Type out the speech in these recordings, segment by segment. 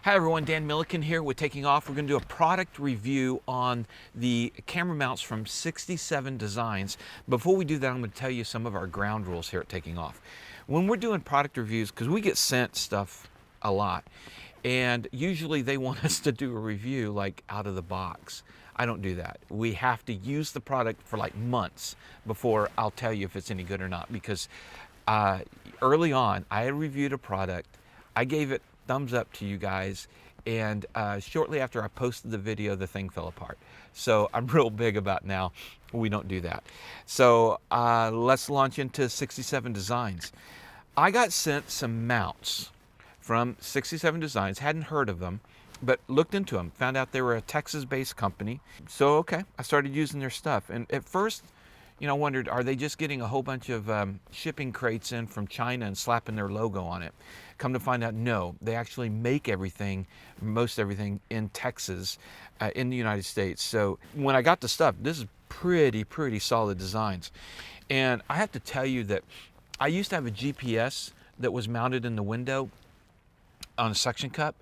Hi everyone, Dan Milliken here with Taking Off. We're going to do a product review on the camera mounts from 67 Designs. Before we do that, I'm going to tell you some of our ground rules here at Taking Off. When we're doing product reviews, because we get sent stuff a lot, and usually they want us to do a review like out of the box. I don't do that. We have to use the product for like months before I'll tell you if it's any good or not, because early on I had reviewed a product, I gave it thumbs up to you guys, and shortly after I posted the video, the thing fell apart. So I'm real big about now we don't do that. So let's launch into 67 Designs. I got sent some mounts from 67 Designs, hadn't heard of them, but looked into them, found out they were a Texas-based company. So okay, I started using their stuff, and at first, you know, I wondered, are they just getting a whole bunch of shipping crates in from China and slapping their logo on it? Come to find out, no, they actually make everything, most everything in Texas, in the United States. So when I got the stuff, this is pretty solid designs. And I have to tell you that I used to have a GPS that was mounted in the window on a suction cup,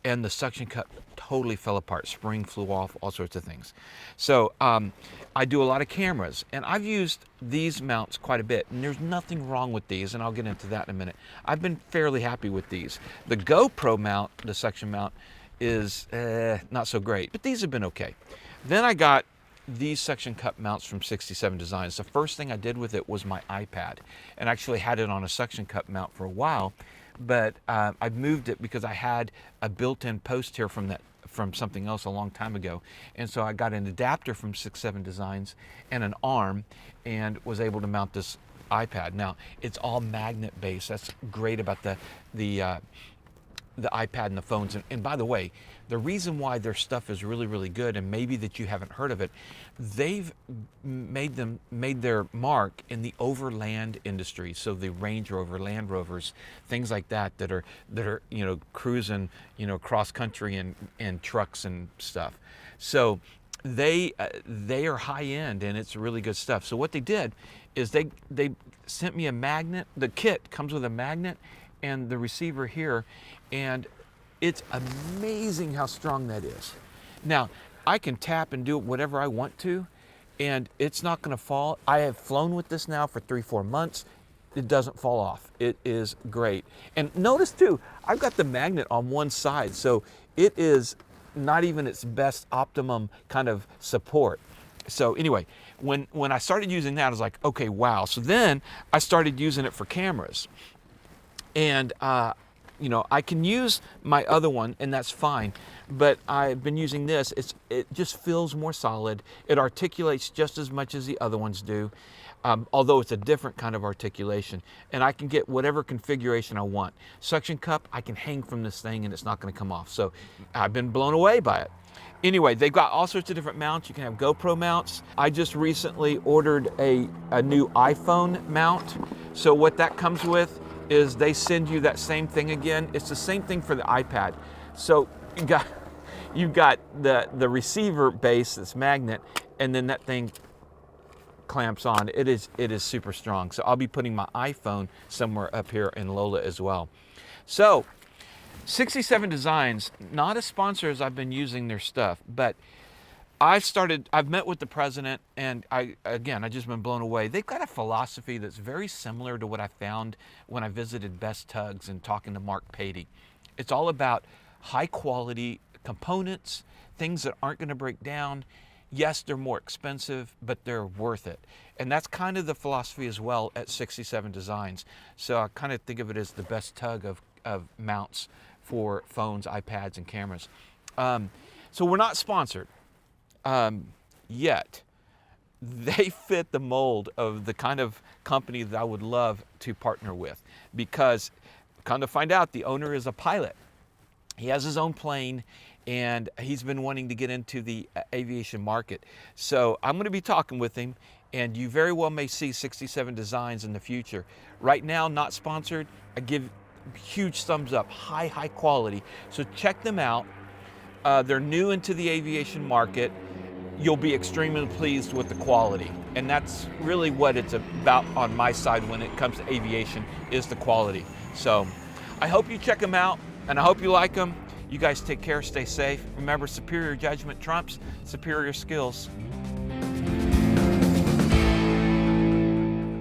and the suction cup totally fell apart. Spring flew off, all sorts of things. So I do a lot of cameras, and I've used these mounts quite a bit, and there's nothing wrong with these, and I'll get into that in a minute. I've been fairly happy with these. The GoPro mount, the suction mount, is not so great, but these have been okay. Then I got these suction cup mounts from 67 Designs. The first thing I did with it was my iPad, and actually had it on a suction cup mount for a while, but I moved it because I had a built-in post here from something else a long time ago, and so I got an adapter from 67 Designs and an arm, and was able to mount this iPad. Now it's all magnet based. That's great about the iPad and the phones. And by the way, the reason why their stuff is really good, and maybe that you haven't heard of it, they've made their mark in the overland industry. So the Range Rover, Land Rovers, things like that that are you know, cruising, you know, cross country and trucks and stuff. So they are high end, and it's really good stuff. So what they did is they sent me a magnet. The kit comes with a magnet and the receiver here, and it's amazing how strong that is. Now I can tap and do whatever I want to, and it's not going to fall. I have flown with this now for 3-4 months. It doesn't fall off. It is great. And notice too, I've got the magnet on one side, so it is not even its best optimum kind of support. So anyway, when I started using that, I was like, okay, wow. So then I started using it for cameras. And you know, I can use my other one, and that's fine, but I've been using this. It just feels more solid. It articulates just as much as the other ones do, although it's a different kind of articulation, and I can get whatever configuration I want. Suction cup, I can hang from this thing and it's not going to come off. So I've been blown away by it. Anyway, they've got all sorts of different mounts. You can have GoPro mounts. I just recently ordered a new iPhone mount. So what that comes with is they send you that same thing again. It's the same thing for the iPad. So you've got the receiver base, this magnet, and then that thing clamps on. It is super strong. So I'll be putting my iPhone somewhere up here in Lola as well. So 67 Designs, not a sponsor as I've been using their stuff, but I've met with the president, and I just been blown away. They've got a philosophy that's very similar to what I found when I visited Best Tugs and talking to Mark Patey. It's all about high quality components, things that aren't going to break down. Yes, they're more expensive, but they're worth it. And that's kind of the philosophy as well at 67 Designs. So I kind of think of it as the Best Tug of mounts for phones, iPads, and cameras. So we're not sponsored. Yet they fit the mold of the kind of company that I would love to partner with, because come to find out, the owner is a pilot. He has his own plane, and he's been wanting to get into the aviation market. So I'm going to be talking with him, and you very well may see 67 Designs in the future. Right now, not sponsored. I give huge thumbs up, high quality. So check them out. They're new into the aviation market. You'll be extremely pleased with the quality. And that's really what it's about on my side when it comes to aviation, is the quality. So I hope you check them out, and I hope you like them. You guys take care, stay safe. Remember, superior judgment trumps superior skills.